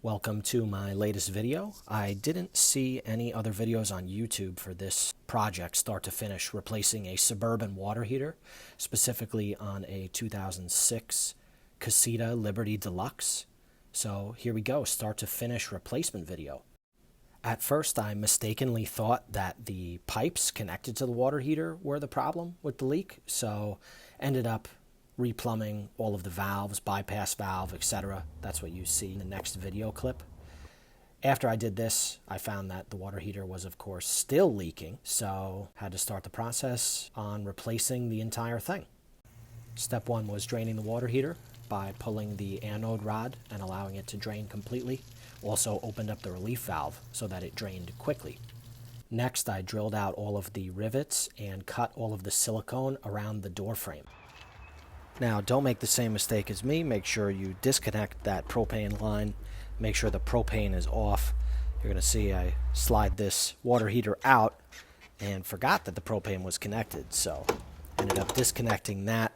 Welcome to my latest video. I didn't see any other videos on YouTube for this project start to finish, replacing a Suburban water heater, specifically on a 2006 Casita Liberty Deluxe. So here we go, start to finish replacement video. At first I mistakenly thought that the pipes connected to the water heater were the problem with the leak, so ended up replumbing all of the valves, bypass valve, etc. That's what you see in the next video clip. After I did this, I found that the water heater was, of course, still leaking, so had to start the process on replacing the entire thing. Step one was draining the water heater by pulling the anode rod and allowing it to drain completely. Also opened up the relief valve so that it drained quickly. Next, I drilled out all of the rivets and cut all of the silicone around the door frame. Now, don't make the same mistake as me. Make sure you disconnect that propane line. Make sure the propane is off. You're going to see I slide this water heater out and forgot that the propane was connected, so ended up disconnecting that.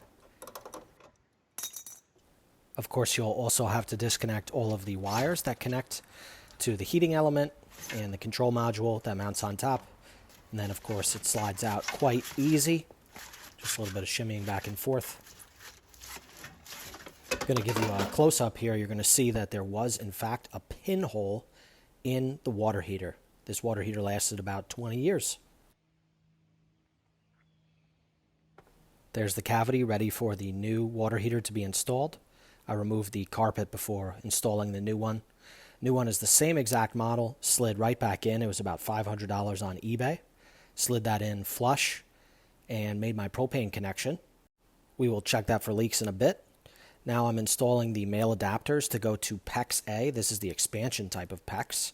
Of course, you'll also have to disconnect all of the wires that connect to the heating element and the control module that mounts on top. And then, of course, it slides out quite easy. Just a little bit of shimmying back and forth. I'm going to give you a close-up here. You're going to see that there was, in fact, a pinhole in the water heater. This water heater lasted about 20 years. There's the cavity ready for the new water heater to be installed. I removed the carpet before installing the new one. New one is the same exact model, slid right back in. It was about $500 on eBay. Slid that in flush and made my propane connection. We will check that for leaks in a bit. Now I'm installing the male adapters to go to PEX A. This is the expansion type of PEX.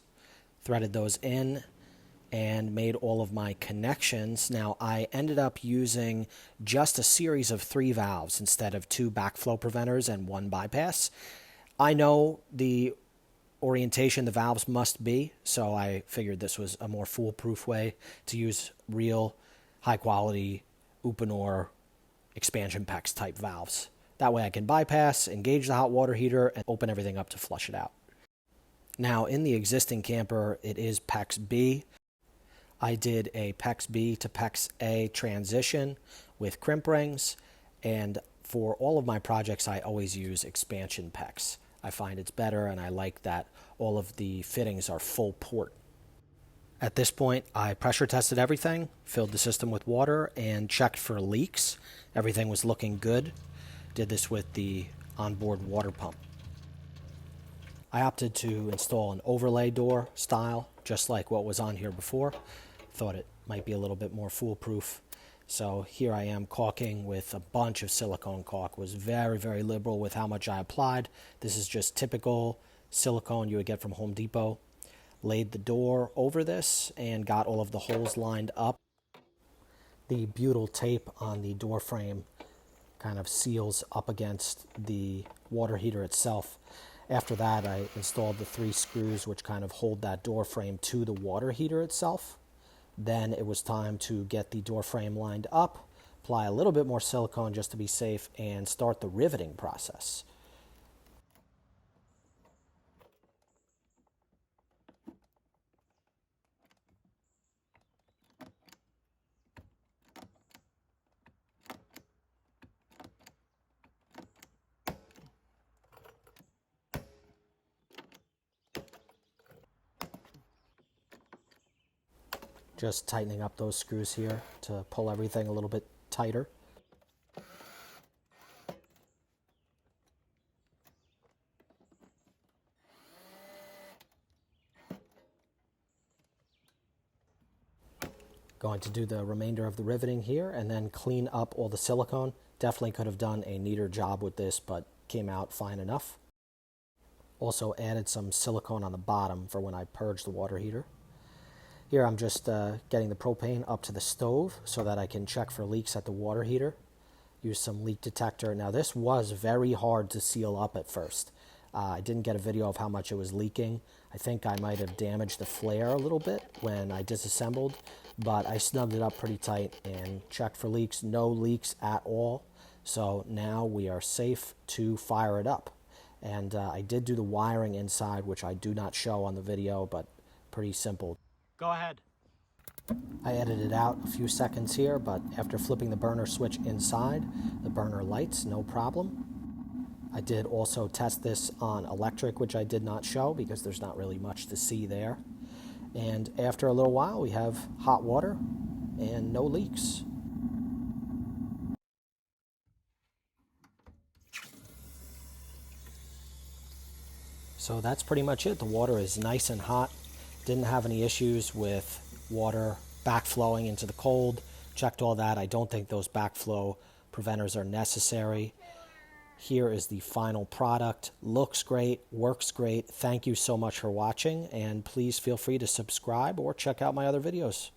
Threaded those in and made all of my connections. Now I ended up using just a series of 3 valves instead of 2 backflow preventers and 1 bypass. I know the orientation the valves must be, so I figured this was a more foolproof way to use real high quality Uponor expansion PEX type valves. That way I can bypass, engage the hot water heater, and open everything up to flush it out. Now, in the existing camper, it is PEX B. I did a PEX B to PEX A transition with crimp rings, and for all of my projects, I always use expansion PEX. I find it's better, and I like that all of the fittings are full port. At this point, I pressure tested everything, filled the system with water, and checked for leaks. Everything was looking good. Did this with the onboard water pump. I opted to install an overlay door style, just like what was on here before. Thought it might be a little bit more foolproof. So here I am caulking with a bunch of silicone caulk. Was very, very liberal with how much I applied. This is just typical silicone you would get from Home Depot. Laid the door over this and got all of the holes lined up. The butyl tape on the door frame kind of seals up against the water heater itself. After that, I installed the 3 screws which kind of hold that door frame to the water heater itself. Then it was time to get the door frame lined up, apply a little bit more silicone just to be safe, and start the riveting process. Just tightening up those screws here to pull everything a little bit tighter. Going to do the remainder of the riveting here and then clean up all the silicone. Definitely could have done a neater job with this, but came out fine enough. Also added some silicone on the bottom for when I purge the water heater. Here I'm just getting the propane up to the stove so that I can check for leaks at the water heater. Use some leak detector. Now this was very hard to seal up at first. I didn't get a video of how much it was leaking. I think I might have damaged the flare a little bit when I disassembled, but I snugged it up pretty tight and checked for leaks. No leaks at all. So now we are safe to fire it up. And I did do the wiring inside, which I do not show on the video, but pretty simple. Go ahead. I edited out a few seconds here, but after flipping the burner switch inside, the burner lights, no problem. I did also test this on electric, which I did not show because there's not really much to see there. And after a little while, we have hot water and no leaks. So that's pretty much it. The water is nice and hot. Didn't have any issues with water backflowing into the cold. Checked all that. I don't think those backflow preventers are necessary. Here is the final product. Looks great, works great. Thank you so much for watching, and please feel free to subscribe or check out my other videos.